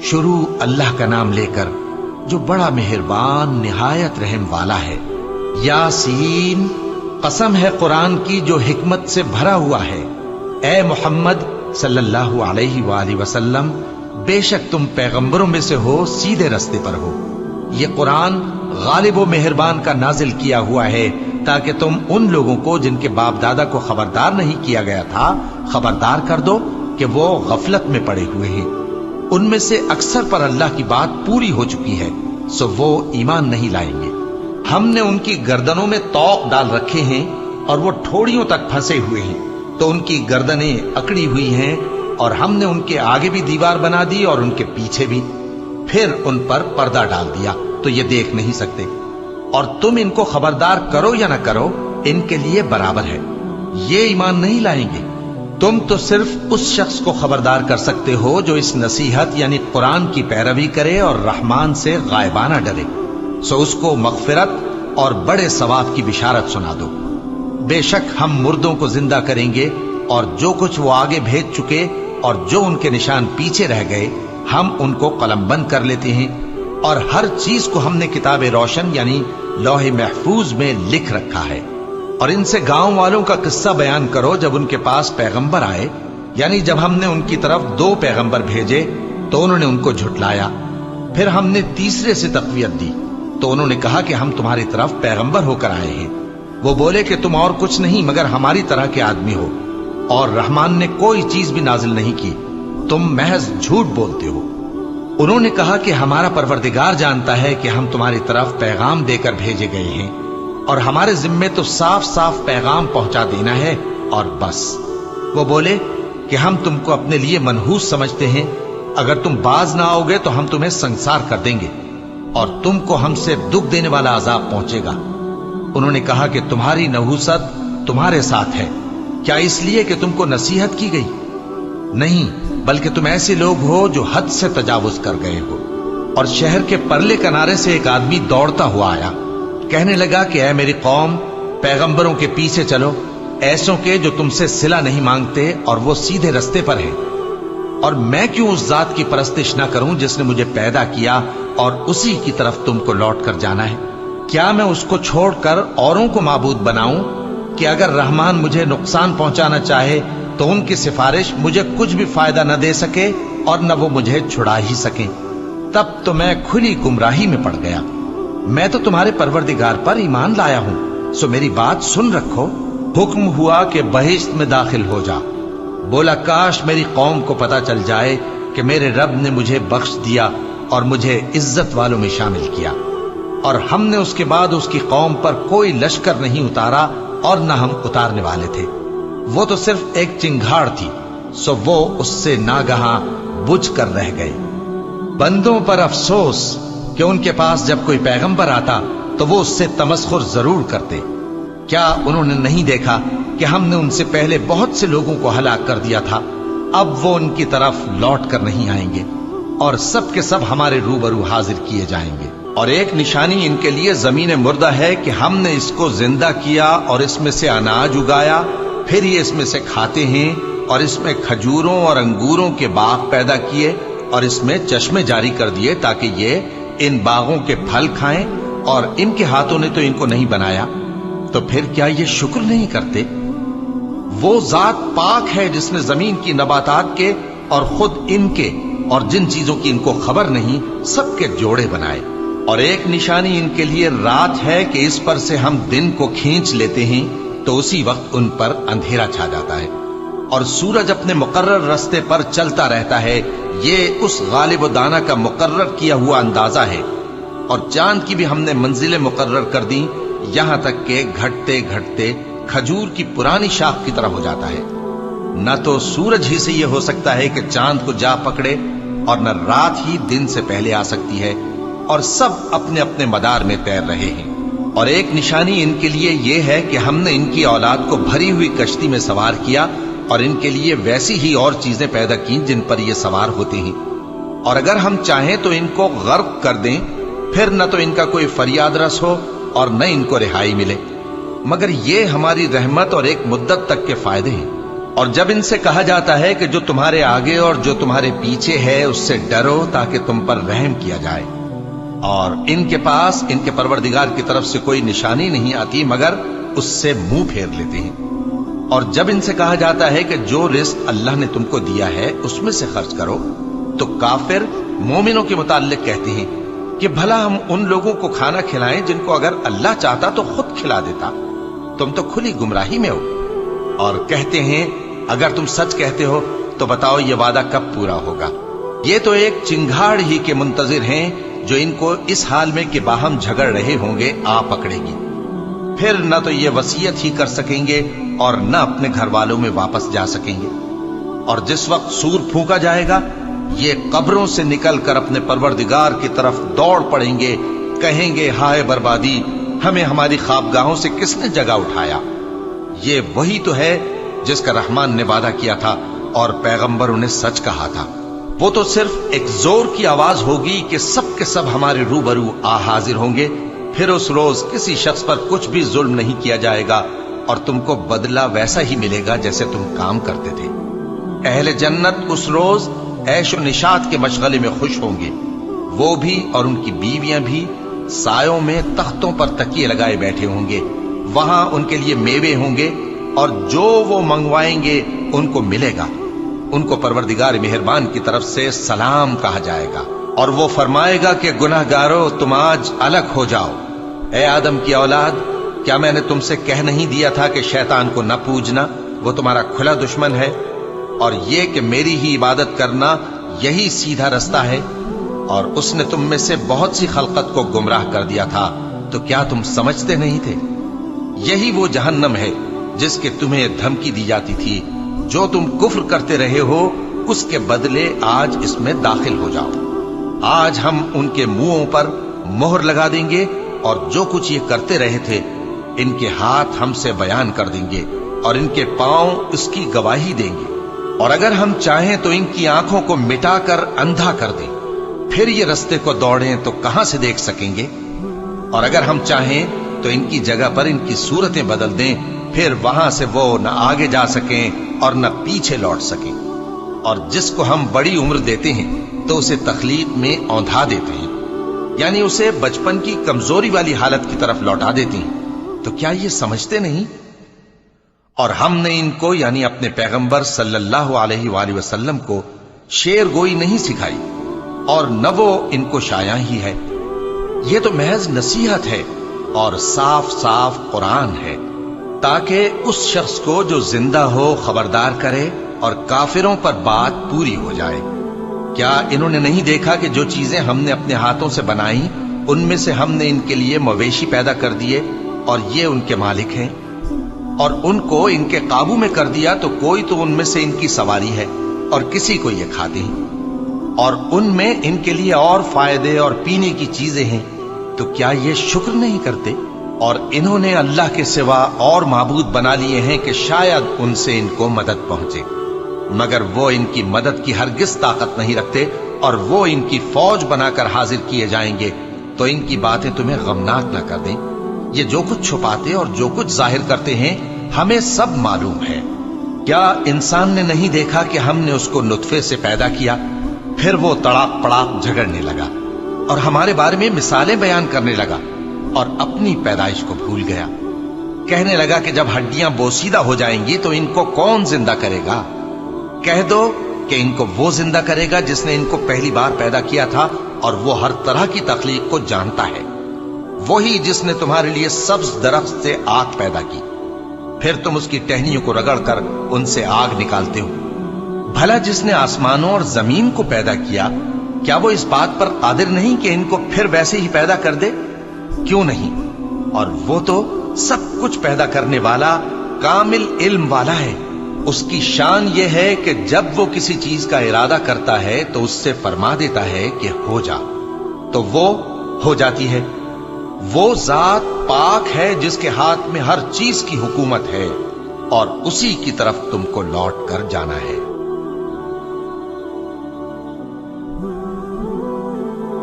شروع اللہ کا نام لے کر جو بڑا مہربان نہایت رحم والا ہے۔ یاسین، قسم ہے قرآن کی جو حکمت سے بھرا ہوا ہے۔ اے محمد صلی اللہ علیہ وآلہ وسلم، بے شک تم پیغمبروں میں سے ہو، سیدھے رستے پر ہو۔ یہ قرآن غالب و مہربان کا نازل کیا ہوا ہے تاکہ تم ان لوگوں کو جن کے باپ دادا کو خبردار نہیں کیا گیا تھا خبردار کر دو کہ وہ غفلت میں پڑے ہوئے ہیں۔ ان میں سے اکثر پر اللہ کی بات پوری ہو چکی ہے، سو وہ ایمان نہیں لائیں گے۔ ہم نے ان کی گردنوں میں طوق ڈال رکھے ہیں اور وہ ٹھوڑیوں تک پھنسے ہوئے ہیں، تو ان کی گردنیں اکڑی ہوئی ہیں، اور ہم نے ان کے آگے بھی دیوار بنا دی اور ان کے پیچھے بھی، پھر ان پر پردہ ڈال دیا تو یہ دیکھ نہیں سکتے۔ اور تم ان کو خبردار کرو یا نہ کرو، ان کے لیے برابر ہے، یہ ایمان نہیں لائیں گے۔ تم تو صرف اس شخص کو خبردار کر سکتے ہو جو اس نصیحت یعنی قرآن کی پیروی کرے اور رحمان سے غائبانہ ڈرے، سو اس کو مغفرت اور بڑے ثواب کی بشارت سنا دو۔ بے شک ہم مردوں کو زندہ کریں گے، اور جو کچھ وہ آگے بھیج چکے اور جو ان کے نشان پیچھے رہ گئے ہم ان کو قلم بند کر لیتے ہیں، اور ہر چیز کو ہم نے کتاب روشن یعنی لوح محفوظ میں لکھ رکھا ہے۔ اور ان سے گاؤں والوں کا قصہ بیان کرو جب ان کے پاس پیغمبر آئے، یعنی جب ہم نے ان کی طرف 2 پیغمبر بھیجے تو انہوں نے ان کو جھٹلایا، پھر ہم نے تیسرے سے تقویت دی تو انہوں نے کہا کہ ہم تمہاری طرف پیغمبر ہو کر آئے ہیں۔ وہ بولے کہ تم اور کچھ نہیں مگر ہماری طرح کے آدمی ہو، اور رحمان نے کوئی چیز بھی نازل نہیں کی، تم محض جھوٹ بولتے ہو۔ انہوں نے کہا کہ ہمارا پروردگار جانتا ہے کہ ہم تمہاری طرف پیغام دے کر بھیجے گئے ہیں، اور ہمارے ذمے تو صاف صاف پیغام پہنچا دینا ہے اور بس۔ وہ بولے کہ ہم تم کو اپنے لیے منحوس سمجھتے ہیں، اگر تم باز نہ آؤ گے تو ہم تمہیں سنسار کر دیں گے اور تم کو ہم سے دکھ دینے والا عذاب پہنچے گا۔ انہوں نے کہا کہ تمہاری نحوست تمہارے ساتھ ہے، کیا اس لیے کہ تم کو نصیحت کی گئی؟ نہیں، بلکہ تم ایسے لوگ ہو جو حد سے تجاوز کر گئے ہو۔ اور شہر کے پرلے کنارے سے ایک آدمی دوڑتا ہوا آیا، کہنے لگا کہ اے میری قوم، پیغمبروں کے پیچھے چلو، ایسوں کے جو تم سے صلہ نہیں مانگتے اور وہ سیدھے رستے پر ہیں۔ اور میں کیوں اس ذات کی پرستش نہ کروں جس نے مجھے پیدا کیا اور اسی کی طرف تم کو لوٹ کر جانا ہے؟ کیا میں اس کو چھوڑ کر اوروں کو معبود بناؤں کہ اگر رحمان مجھے نقصان پہنچانا چاہے تو ان کی سفارش مجھے کچھ بھی فائدہ نہ دے سکے اور نہ وہ مجھے چھڑا ہی سکیں؟ تب تو میں کھلی گمراہی میں پڑ گیا۔ میں تو تمہارے پروردگار پر ایمان لایا ہوں، سو میری بات سن رکھو۔ حکم ہوا کہ بہشت میں داخل ہو جا۔ بولا کاش میری قوم کو پتا چل جائے کہ میرے رب نے مجھے بخش دیا اور مجھے عزت والوں میں شامل کیا، اور ہم نے اس کے بعد اس کی قوم پر کوئی لشکر نہیں اتارا اور نہ ہم اتارنے والے تھے۔ وہ تو صرف ایک چنگھاڑ تھی، سو وہ اس سے ناگہاں بجھ کر رہ گئے۔ بندوں پر افسوس کہ ان کے پاس جب کوئی پیغمبر آتا تو وہ اس سے تمسخر ضرور کرتے۔ کیا انہوں نے نہیں دیکھا کہ ہم نے ان سے پہلے بہت سے لوگوں کو ہلاک کر دیا تھا؟ اب وہ ان کی طرف لوٹ کر نہیں آئیں گے، اور سب کے سب ہمارے روبرو حاضر کیے جائیں گے۔ اور ایک نشانی ان کے لیے زمین مردہ ہے کہ ہم نے اس کو زندہ کیا اور اس میں سے اناج اگایا، پھر یہ اس میں سے کھاتے ہیں، اور اس میں کھجوروں اور انگوروں کے باغ پیدا کیے اور اس میں چشمے جاری کر دیے تاکہ یہ ان باغوں کے پھل کھائیں، اور ان کے ہاتھوں نے تو ان کو نہیں بنایا، تو پھر کیا یہ شکر نہیں کرتے؟ وہ ذات پاک ہے جس نے زمین کی نباتات کے اور خود ان کے اور جن چیزوں کی ان کو خبر نہیں سب کے جوڑے بنائے۔ اور ایک نشانی ان کے لیے رات ہے کہ اس پر سے ہم دن کو کھینچ لیتے ہیں تو اسی وقت ان پر اندھیرا چھا جاتا ہے، اور سورج اپنے مقرر راستے پر چلتا رہتا ہے۔ یہ اس غالب و دانا کا مقرر کیا ہوا اندازہ ہے۔ اور چاند کی بھی ہم نے منزلیں مقرر کر دی، یہاں تک کہ گھٹتے گھٹتے کھجور کی پرانی شاخ کی طرح ہو جاتا ہے۔ نہ تو سورج ہی سے یہ ہو سکتا ہے کہ چاند کو جا پکڑے، اور نہ رات ہی دن سے پہلے آ سکتی ہے، اور سب اپنے اپنے مدار میں تیر رہے ہیں۔ اور ایک نشانی ان کے لیے یہ ہے کہ ہم نے ان کی اولاد کو بھری ہوئی کشتی میں سوار کیا، اور ان کے لیے ویسی ہی اور چیزیں پیدا کی جن پر یہ سوار ہوتے ہیں۔ اور اگر ہم چاہیں تو ان کو غرق کر دیں، پھر نہ تو ان کا کوئی فریاد رس ہو اور نہ ان کو رہائی ملے، مگر یہ ہماری رحمت اور ایک مدت تک کے فائدے ہیں۔ اور جب ان سے کہا جاتا ہے کہ جو تمہارے آگے اور جو تمہارے پیچھے ہے اس سے ڈرو تاکہ تم پر رحم کیا جائے، اور ان کے پاس ان کے پروردگار کی طرف سے کوئی نشانی نہیں آتی مگر اس سے منہ پھیر لیتے ہیں، اور جب ان سے کہا جاتا ہے کہ جو رزق اللہ نے تم کو دیا ہے اس میں سے خرچ کرو، تو کافر مومنوں کے متعلق کہتے ہیں کہ بھلا ہم ان لوگوں کو کھانا کھلائیں جن کو اگر اللہ چاہتا تو خود کھلا دیتا، تم تو کھلی گمراہی میں ہو۔ اور کہتے ہیں اگر تم سچ کہتے ہو تو بتاؤ یہ وعدہ کب پورا ہوگا؟ یہ تو ایک چنگھاڑ ہی کے منتظر ہیں جو ان کو اس حال میں کہ باہم جھگڑ رہے ہوں گے آ پکڑے گی، پھر نہ تو یہ وصیت ہی کر سکیں گے اور نہ اپنے گھر والوں میں واپس جا سکیں گے۔ اور جس وقت سور پھونکا جائے گا یہ قبروں سے نکل کر اپنے پروردگار کی طرف دوڑ پڑیں گے، کہیں گے ہائے بربادی، ہمیں ہماری خوابگاہوں سے کس نے جگہ اٹھایا۔ یہ وہی تو ہے جس کا رحمان نے وعدہ کیا تھا اور پیغمبروں نے سچ کہا تھا۔ وہ تو صرف ایک زور کی آواز ہوگی کہ سب کے سب ہمارے روبرو آ حاضر ہوں گے، پھر اس روز کسی شخص پر کچھ بھی ظلم نہیں کیا جائے گا اور تم کو بدلہ ویسا ہی ملے گا جیسے تم کام کرتے تھے۔ اہل جنت اس روز عیش و نشاط کے مشغلے میں خوش ہوں گے، وہ بھی اور ان کی بیویاں بھی سایوں میں تختوں پر تکیے لگائے بیٹھے ہوں گے، وہاں ان کے لیے میوے ہوں گے اور جو وہ منگوائیں گے ان کو ملے گا۔ ان کو پروردگار مہربان کی طرف سے سلام کہا جائے گا، اور وہ فرمائے گا کہ گناہگارو تم آج الگ ہو جاؤ۔ اے آدم کی اولاد، کیا میں نے تم سے کہہ نہیں دیا تھا کہ شیطان کو نہ پوجنا، وہ تمہارا کھلا دشمن ہے، اور یہ کہ میری ہی عبادت کرنا یہی سیدھا رستہ ہے؟ اور اس نے تم میں سے بہت سی خلقت کو گمراہ کر دیا تھا، تو کیا تم سمجھتے نہیں تھے؟ یہی وہ جہنم ہے جس کے تمہیں دھمکی دی جاتی تھی، جو تم کفر کرتے رہے ہو اس کے بدلے آج اس میں داخل ہو جاؤ۔ آج ہم ان کے منہوں پر مہر لگا دیں گے اور جو کچھ یہ کرتے رہے تھے ان کے ہاتھ ہم سے بیان کر دیں گے اور ان کے پاؤں اس کی گواہی دیں گے، اور اگر ہم چاہیں تو ان کی آنکھوں کو مٹا کر اندھا کر دیں، پھر یہ رستے کو دوڑیں تو کہاں سے دیکھ سکیں گے؟ اور اگر ہم چاہیں تو ان کی جگہ پر ان کی صورتیں بدل دیں، پھر وہاں سے وہ نہ آگے جا سکیں اور نہ پیچھے لوٹ سکیں۔ اور جس کو ہم بڑی عمر دیتے ہیں تو اسے تخلیق میں اوندھا دیتے ہیں، یعنی اسے بچپن کی کمزوری والی حالت کی طرف لوٹا دیتے ہیں، تو کیا یہ سمجھتے نہیں؟ اور ہم نے ان کو یعنی اپنے پیغمبر صلی اللہ علیہ وآلہ وسلم کو شعر گوئی نہیں سکھائی، اور نہ وہ ان کو شایع ہی ہے، یہ تو محض نصیحت ہے اور صاف صاف قرآن ہے، تاکہ اس شخص کو جو زندہ ہو خبردار کرے اور کافروں پر بات پوری ہو جائے۔ کیا انہوں نے نہیں دیکھا کہ جو چیزیں ہم نے اپنے ہاتھوں سے بنائی ان میں سے ہم نے ان کے لیے مویشی پیدا کر دیے اور یہ ان کے مالک ہیں، اور ان کو ان کے قابو میں کر دیا تو کوئی تو ان میں سے ان کی سواری ہے اور کسی کو یہ کھاتے ہیں، اور ان میں ان کے لیے اور فائدے اور پینے کی چیزیں ہیں، تو کیا یہ شکر نہیں کرتے؟ اور انہوں نے اللہ کے سوا اور معبود بنا لیے ہیں کہ شاید ان سے ان کو مدد پہنچے، مگر وہ ان کی مدد کی ہرگز طاقت نہیں رکھتے، اور وہ ان کی فوج بنا کر حاضر کیے جائیں گے تو ان کی باتیں تمہیں غمناک نہ کر دیں۔ یہ جو کچھ چھپاتے اور جو کچھ ظاہر کرتے ہیں ہمیں سب معلوم ہے۔ کیا انسان نے نہیں دیکھا کہ ہم نے اس کو نطفے سے پیدا کیا، پھر وہ تڑاک پڑاک جھگڑنے لگا اور ہمارے بارے میں مثالیں بیان کرنے لگا اور اپنی پیدائش کو بھول گیا، کہنے لگا کہ جب ہڈیاں بوسیدہ ہو جائیں گی تو ان کو کون زندہ کرے گا؟ کہہ دو کہ ان کو وہ زندہ کرے گا جس نے ان کو پہلی بار پیدا کیا تھا، اور وہ ہر طرح کی تخلیق کو جانتا ہے، وہی جس نے تمہارے لیے سبز درخت سے آگ پیدا کی، پھر تم اس کی ٹہنیوں کو رگڑ کر ان سے آگ نکالتے ہو۔ بھلا جس نے آسمانوں اور زمین کو پیدا کیا، کیا وہ اس بات پر قادر نہیں کہ ان کو پھر ویسے ہی پیدا کر دے؟ کیوں نہیں؟ اور وہ تو سب کچھ پیدا کرنے والا کامل علم والا ہے۔ اس کی شان یہ ہے کہ جب وہ کسی چیز کا ارادہ کرتا ہے تو اس سے فرما دیتا ہے کہ ہو جا، تو وہ ہو جاتی ہے۔ وہ ذات پاک ہے جس کے ہاتھ میں ہر چیز کی حکومت ہے، اور اسی کی طرف تم کو لوٹ کر جانا ہے۔